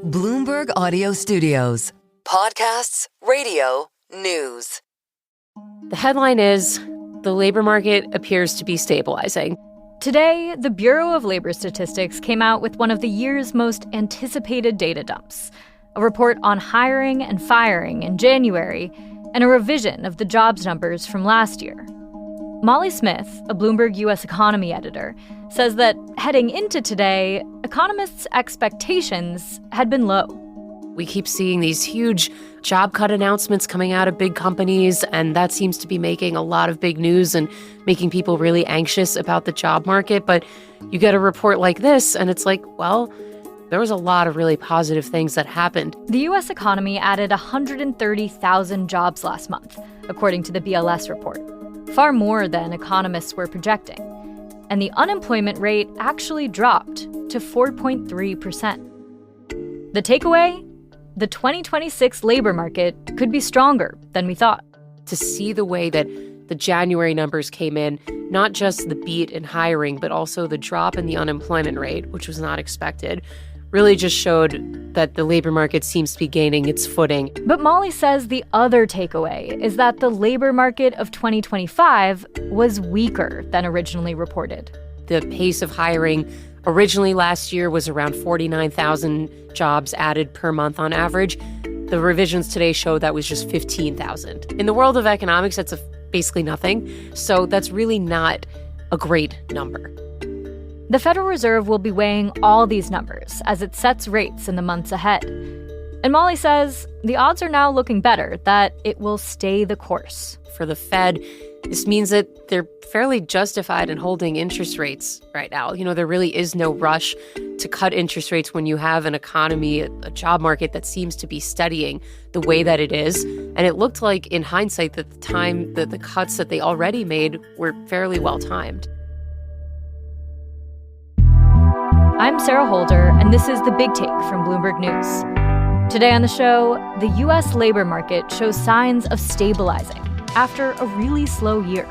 Bloomberg Audio Studios. Podcasts, radio, news. The headline is, the labor market appears to be stabilizing. Today, the Bureau of Labor Statistics came out with one of the year's most anticipated data dumps, a report on hiring and firing in January, and a revision of the jobs numbers from last year. Molly Smith, a Bloomberg U.S. economy editor, says that heading into today, economists' expectations had been low. We keep seeing these huge job cut announcements coming out of big companies, and that seems to be making a lot of big news and making people really anxious about the job market. But you get a report like this, and it's like, well, there was a lot of really positive things that happened. The U.S. economy added 130,000 jobs last month, according to the BLS report, far more than economists were projecting. And the unemployment rate actually dropped to 4.3%. The takeaway? The 2026 labor market could be stronger than we thought. To see the way that the January numbers came in, not just the beat in hiring, but also the drop in the unemployment rate, which was not expected, really just showed that the labor market seems to be gaining its footing. But Molly says the other takeaway is that the labor market of 2025 was weaker than originally reported. The pace of hiring originally last year was around 49,000 jobs added per month on average. The revisions today show that was just 15,000. In the world of economics, that's basically nothing. So that's really not a great number. The Federal Reserve will be weighing all these numbers as it sets rates in the months ahead. And Molly says the odds are now looking better that it will stay the course. For the Fed, this means that they're fairly justified in holding interest rates right now. You know, there really is no rush to cut interest rates when you have an economy, a job market that seems to be steadying the way that it is. And it looked like, in hindsight, that the cuts that they already made were fairly well timed. I'm Sarah Holder, and this is The Big Take from Bloomberg News. Today on the show, the U.S. labor market shows signs of stabilizing after a really slow year.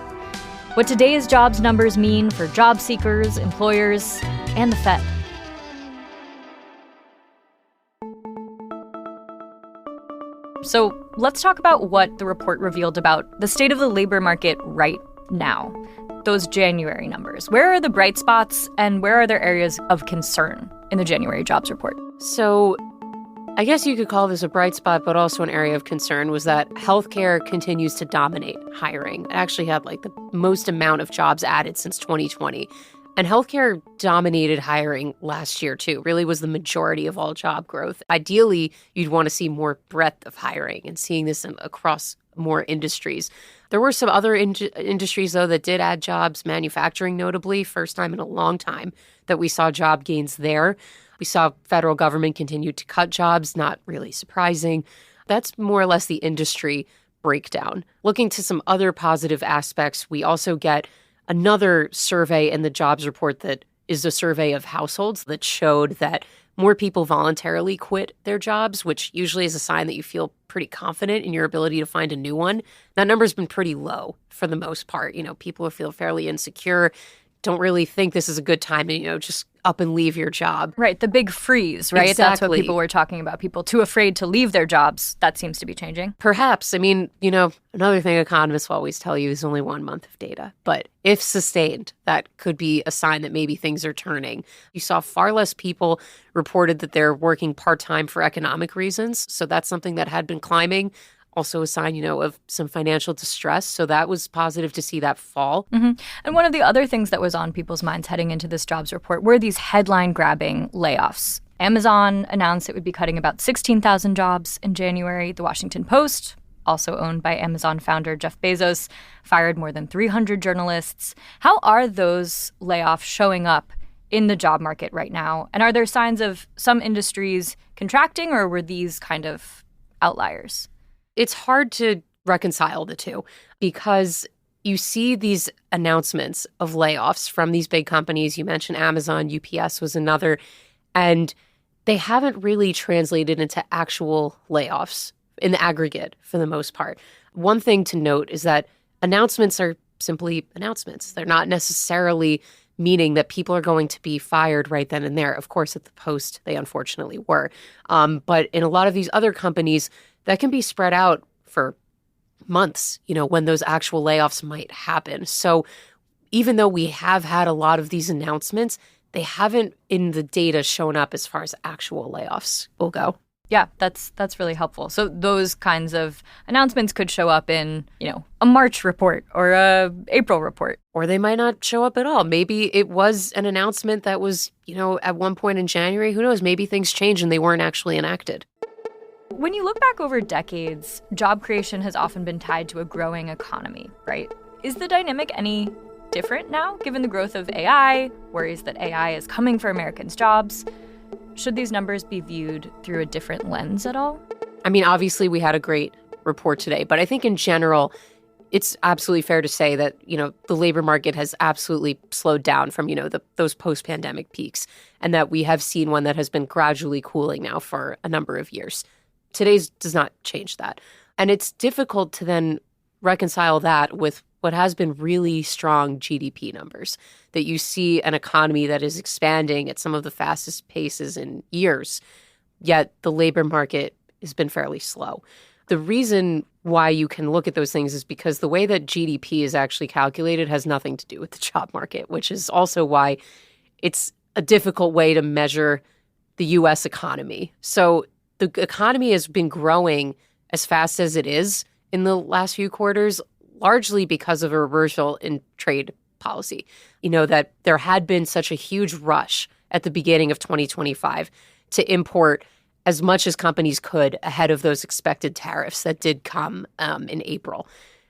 What today's jobs numbers mean for job seekers, employers, and the Fed. So let's talk about what the report revealed about the state of the labor market right now. Those January numbers. Where are the bright spots and where are there areas of concern in the January jobs report? So I guess you could call this a bright spot, but also an area of concern was that healthcare continues to dominate hiring. It actually had the most amount of jobs added since 2020. And healthcare dominated hiring last year, too, really was the majority of all job growth. Ideally, you'd want to see more breadth of hiring and seeing this across more industries. There were some other industries, though, that did add jobs, manufacturing notably, first time in a long time that we saw job gains there. We saw federal government continue to cut jobs, not really surprising. That's more or less the industry breakdown. Looking to some other positive aspects, we also get another survey in the jobs report that is a survey of households that showed that more people voluntarily quit their jobs, which usually is a sign that you feel pretty confident in your ability to find a new one. That number's been pretty low for the most part. You know, people feel fairly insecure, don't really think this is a good time to, just up and leave your job. Right, the big freeze, right? Exactly. That's what people were talking about. People too afraid to leave their jobs. That seems to be changing. Perhaps. I mean, another thing economists will always tell you is only 1 month of data. But if sustained, that could be a sign that maybe things are turning. You saw far less people reported that they're working part-time for economic reasons. So that's something that had been climbing. Also a sign, of some financial distress. So that was positive to see that fall. Mm-hmm. And one of the other things that was on people's minds heading into this jobs report were these headline-grabbing layoffs. Amazon announced it would be cutting about 16,000 jobs in January. The Washington Post, also owned by Amazon founder Jeff Bezos, fired more than 300 journalists. How are those layoffs showing up in the job market right now? And are there signs of some industries contracting, or were these kind of outliers? It's hard to reconcile the two because you see these announcements of layoffs from these big companies. You mentioned Amazon, UPS was another, and they haven't really translated into actual layoffs in the aggregate for the most part. One thing to note is that announcements are simply announcements. They're not necessarily meaning that people are going to be fired right then and there. Of course, at the Post, they unfortunately were. But in a lot of these other companies, that can be spread out for months, when those actual layoffs might happen. So even though we have had a lot of these announcements, they haven't in the data shown up as far as actual layoffs will go. Yeah, that's really helpful. So those kinds of announcements could show up in, a March report or a April report. Or they might not show up at all. Maybe it was an announcement that was, at one point in January. Who knows? Maybe things changed and they weren't actually enacted. When you look back over decades, job creation has often been tied to a growing economy, right? Is the dynamic any different now, given the growth of AI, worries that AI is coming for Americans' jobs? Should these numbers be viewed through a different lens at all? I mean, obviously, we had a great report today, but I think in general, it's absolutely fair to say that, the labor market has absolutely slowed down from, those post-pandemic peaks, and that we have seen one that has been gradually cooling now for a number of years. Today's does not change that. And it's difficult to then reconcile that with what has been really strong GDP numbers, that you see an economy that is expanding at some of the fastest paces in years, yet the labor market has been fairly slow. The reason why you can look at those things is because the way that GDP is actually calculated has nothing to do with the job market, which is also why it's a difficult way to measure the U.S. economy. So the economy has been growing as fast as it is in the last few quarters, largely because of a reversal in trade policy. That there had been such a huge rush at the beginning of 2025 to import as much as companies could ahead of those expected tariffs that did come in April.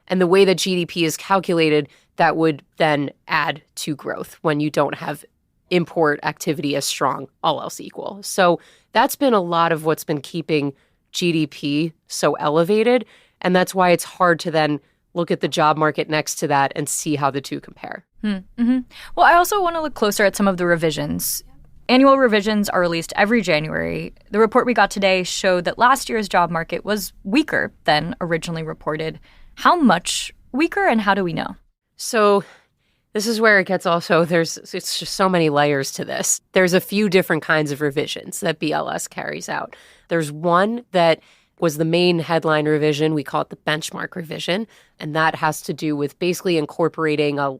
And the way that GDP is calculated, that would then add to growth when you don't have import activity as strong, all else equal. So that's been a lot of what's been keeping GDP so elevated. And that's why it's hard to then look at the job market next to that and see how the two compare. Mm-hmm. Well, I also want to look closer at some of the revisions. Annual revisions are released every January. The report we got today showed that last year's job market was weaker than originally reported. How much weaker, and how do we know? So this is where it gets it's just so many layers to this. There's a few different kinds of revisions that BLS carries out. There's one that was the main headline revision. We call it the benchmark revision. And that has to do with basically incorporating a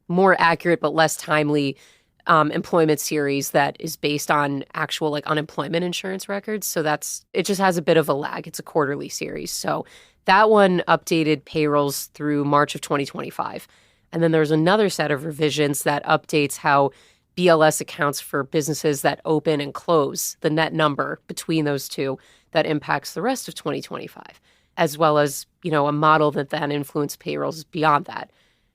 more accurate but less timely employment series that is based on actual unemployment insurance records. So it just has a bit of a lag. It's a quarterly series. So that one updated payrolls through March of 2025. And then there's another set of revisions that updates how BLS accounts for businesses that open and close, the net number between those two that impacts the rest of 2025, as well as, a model that then influences payrolls beyond that.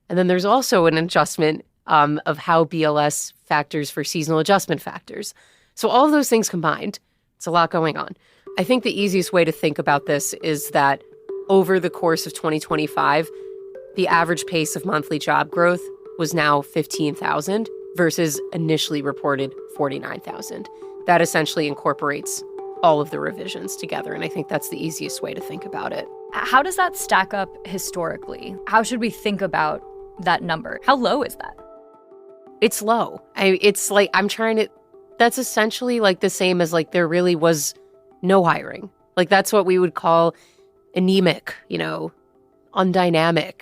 And then there's also an adjustment of how BLS factors for seasonal adjustment factors. So all of those things combined, it's a lot going on. I think the easiest way to think about this is that over the course of 2025, the average pace of monthly job growth was now 15,000 versus initially reported 49,000. That essentially incorporates all of the revisions together, and I think that's the easiest way to think about it. How does that stack up historically? How should we think about that number? How low is that? It's low. That's essentially the same as there really was no hiring. That's what we would call anemic, undynamic,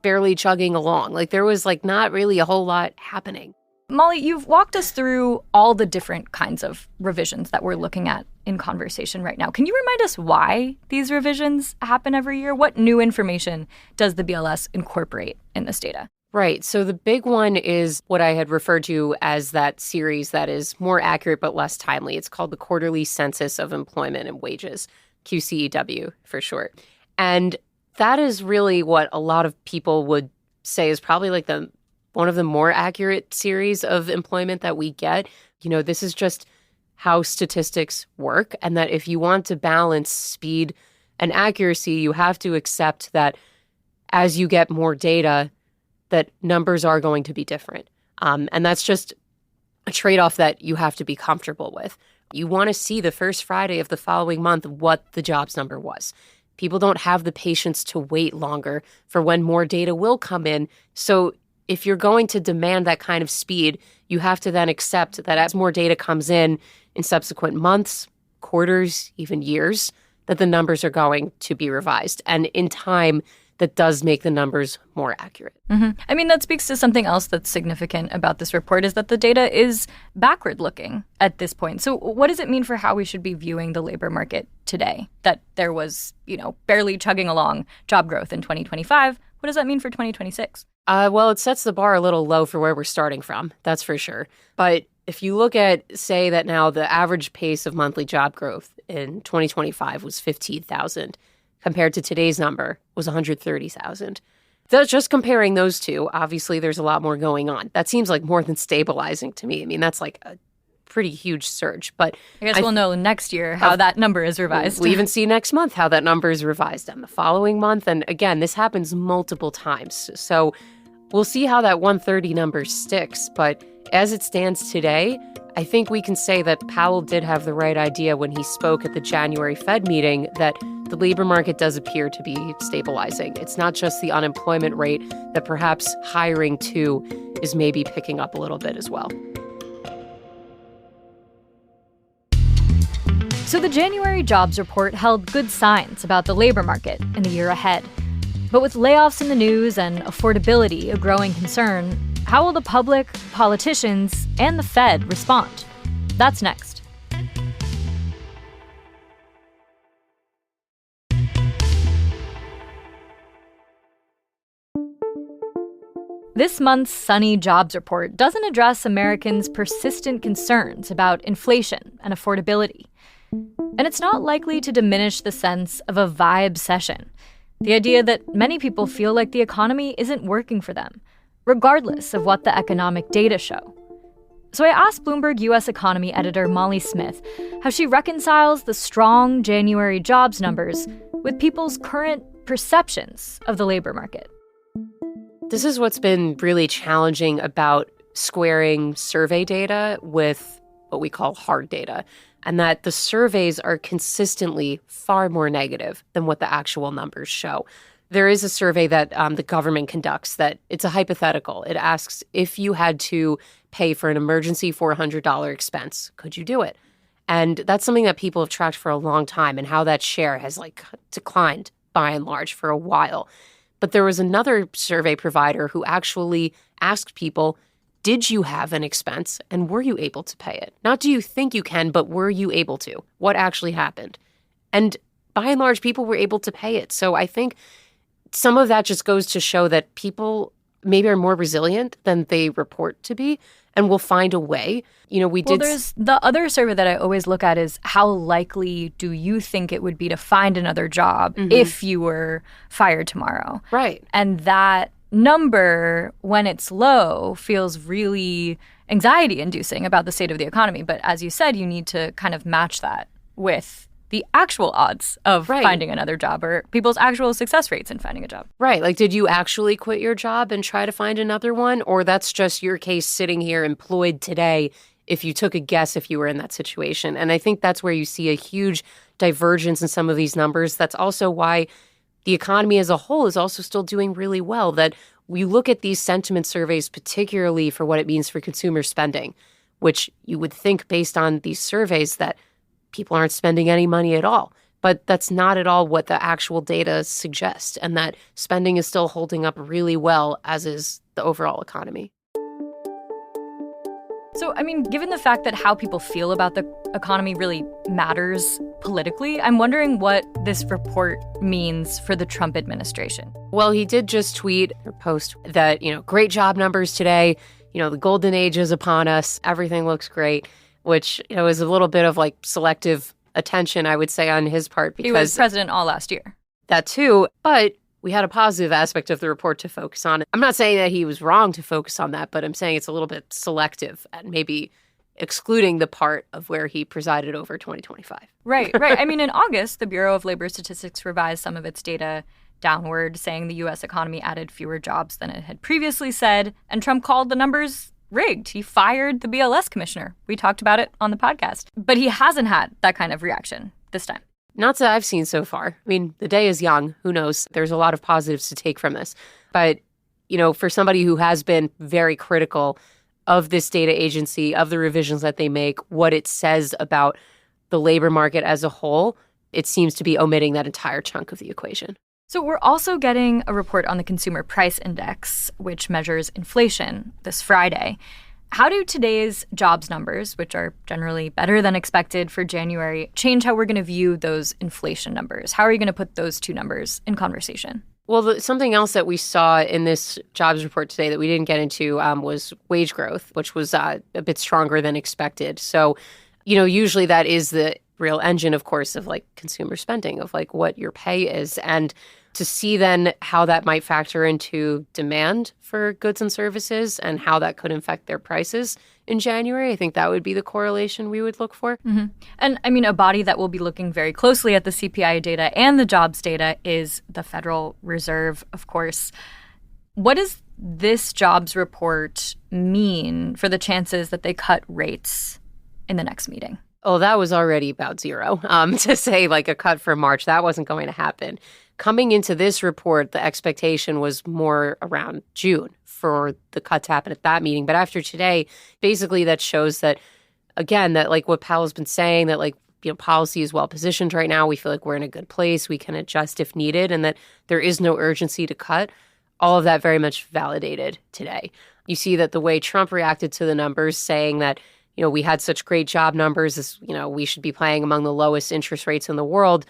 barely chugging along. There was not really a whole lot happening. Molly, you've walked us through all the different kinds of revisions that we're looking at in conversation right now. Can you remind us why these revisions happen every year? What new information does the BLS incorporate in this data? Right. So the big one is what I had referred to as that series that is more accurate but less timely. It's called the Quarterly Census of Employment and Wages, QCEW for short. And that is really what a lot of people would say is probably one of the more accurate series of employment that we get. This is just how statistics work, and that if you want to balance speed and accuracy, you have to accept that as you get more data, that numbers are going to be different. And that's just a trade-off that you have to be comfortable with. You want to see the first Friday of the following month what the jobs number was. People don't have the patience to wait longer for when more data will come in. So if you're going to demand that kind of speed, you have to then accept that as more data comes in subsequent months, quarters, even years, that the numbers are going to be revised. And in time, that does make the numbers more accurate. Mm-hmm. I mean, that speaks to something else that's significant about this report is that the data is backward-looking at this point. So what does it mean for how we should be viewing the labor market today? That there was, barely chugging along job growth in 2025. What does that mean for 2026? Well, it sets the bar a little low for where we're starting from. That's for sure. But if you look at, say that now the average pace of monthly job growth in 2025 was 15,000, compared to today's number was 130,000. That's just comparing those two. Obviously, there's a lot more going on. That seems like more than stabilizing to me. I mean, that's like a pretty huge surge. But I guess we'll know next year how that number is revised. We'll even see next month how that number is revised, and the following month. And again, this happens multiple times. So we'll see how that 130 number sticks. But as it stands today, I think we can say that Powell did have the right idea when he spoke at the January Fed meeting that the labor market does appear to be stabilizing. It's not just the unemployment rate, that perhaps hiring too is maybe picking up a little bit as well. So the January jobs report held good signs about the labor market in the year ahead. But with layoffs in the news and affordability a growing concern, how will the public, politicians, and the Fed respond? That's next. This month's sunny jobs report doesn't address Americans' persistent concerns about inflation and affordability. And it's not likely to diminish the sense of a vibe session, the idea that many people feel like the economy isn't working for them, regardless of what the economic data show. So I asked Bloomberg U.S. economy editor Molly Smith how she reconciles the strong January jobs numbers with people's current perceptions of the labor market. This is what's been really challenging about squaring survey data with what we call hard data, and that the surveys are consistently far more negative than what the actual numbers show. There is a survey that the government conducts that it's a hypothetical. It asks if you had to pay for an emergency $400 expense, could you do it? And that's something that people have tracked for a long time, and how that share has declined by and large for a while. But there was another survey provider who actually asked people, did you have an expense and were you able to pay it? Not do you think you can, but were you able to? What actually happened? And by and large, people were able to pay it. So I think some of that just goes to show that people maybe are more resilient than they report to be and will find a way. There's the other survey that I always look at is how likely do you think it would be to find another job if you were fired tomorrow? Right. And that number, when it's low, feels really anxiety-inducing about the state of the economy. But as you said, you need to kind of match that with the actual odds of finding another job or people's actual success rates in finding a job. Right. Did you actually quit your job and try to find another one? Or that's just your case sitting here employed today if you took a guess if you were in that situation. And I think that's where you see a huge divergence in some of these numbers. That's also why the economy as a whole is also still doing really well. That we look at these sentiment surveys, particularly for what it means for consumer spending, which you would think based on these surveys that people aren't spending any money at all. But that's not at all what the actual data suggests, and that spending is still holding up really well, as is the overall economy. So, given the fact that how people feel about the economy really matters politically, I'm wondering what this report means for the Trump administration. Well, he did just tweet or post that, great job numbers today. The golden age is upon us. Everything looks great, which, is a little bit of selective attention, I would say, on his part. Because he was president all last year. That too. But we had a positive aspect of the report to focus on. I'm not saying that he was wrong to focus on that, but I'm saying it's a little bit selective and maybe excluding the part of where he presided over 2025. Right. In August, the Bureau of Labor Statistics revised some of its data downward, saying the U.S. economy added fewer jobs than it had previously said, and Trump called the numbers rigged. He fired the BLS commissioner. We talked about it on the podcast. But he hasn't had that kind of reaction this time. Not that I've seen so far. The day is young. Who knows? There's a lot of positives to take from this. But for somebody who has been very critical of this data agency, of the revisions that they make, what it says about the labor market as a whole, it seems to be omitting that entire chunk of the equation. So we're also getting a report on the Consumer Price Index, which measures inflation, this Friday. How do today's jobs numbers, which are generally better than expected for January, change how we're going to view those inflation numbers? How are you going to put those two numbers in conversation? Well, something else that we saw in this jobs report today that we didn't get into was wage growth, which was a bit stronger than expected. So, usually that is the real engine, of course, of like consumer spending, of like what your pay is. And to see then how that might factor into demand for goods and services and how that could affect their prices in January, I think that would be the correlation we would look for. Mm-hmm. And I mean, a body that will be looking very closely at the CPI data and the jobs data is the Federal Reserve, of course. What does this jobs report mean for the chances that they cut rates in the next meeting? Oh, that was already about zero. To say like a cut for March, that wasn't going to happen. Coming into this report, the expectation was more around June for the cut to happen at that meeting. But after today, basically that shows that, again, that like what Powell's been saying, that like, policy is well positioned right now. We feel like we're in a good place. We can adjust if needed, and that there is no urgency to cut. All of that very much validated today. You see that the way Trump reacted to the numbers, saying that, we had such great job numbers, we should be paying among the lowest interest rates in the world.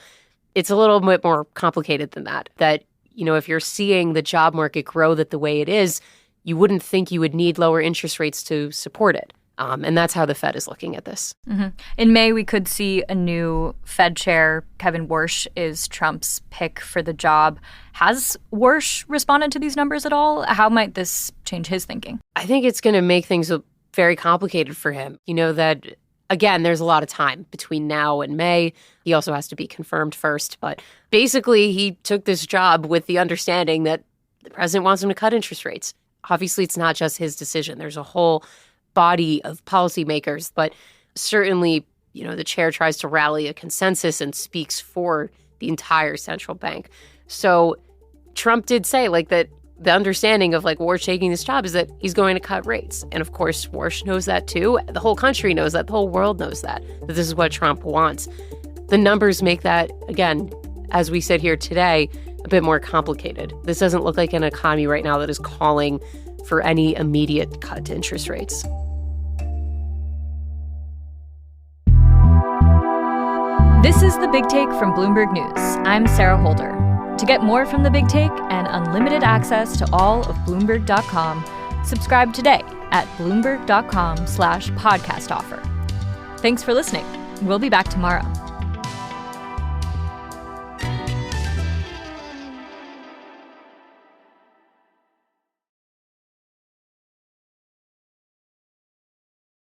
It's a little bit more complicated than that. That, if you're seeing the job market grow the way it is, you wouldn't think you would need lower interest rates to support it. And that's how the Fed is looking at this. Mm-hmm. In May, we could see a new Fed chair. Kevin Warsh is Trump's pick for the job. Has Warsh responded to these numbers at all? How might this change his thinking? I think it's going to make things very complicated for him. That, again, there's a lot of time between now and May. He also has to be confirmed first. But basically, he took this job with the understanding that the president wants him to cut interest rates. Obviously, it's not just his decision. There's a whole body of policymakers. But certainly, the chair tries to rally a consensus and speaks for the entire central bank. So Trump did say that the understanding of Warsh taking this job is that he's going to cut rates. And of course, Warsh knows that too. The whole country knows that. The whole world knows that this is what Trump wants. The numbers make that, again, as we sit here today, a bit more complicated. This doesn't look like an economy right now that is calling for any immediate cut to interest rates. This is The Big Take from Bloomberg News. I'm Sarah Holder. To get more from The Big Take and unlimited access to all of Bloomberg.com, subscribe today at Bloomberg.com/podcast offer. Thanks for listening. We'll be back tomorrow.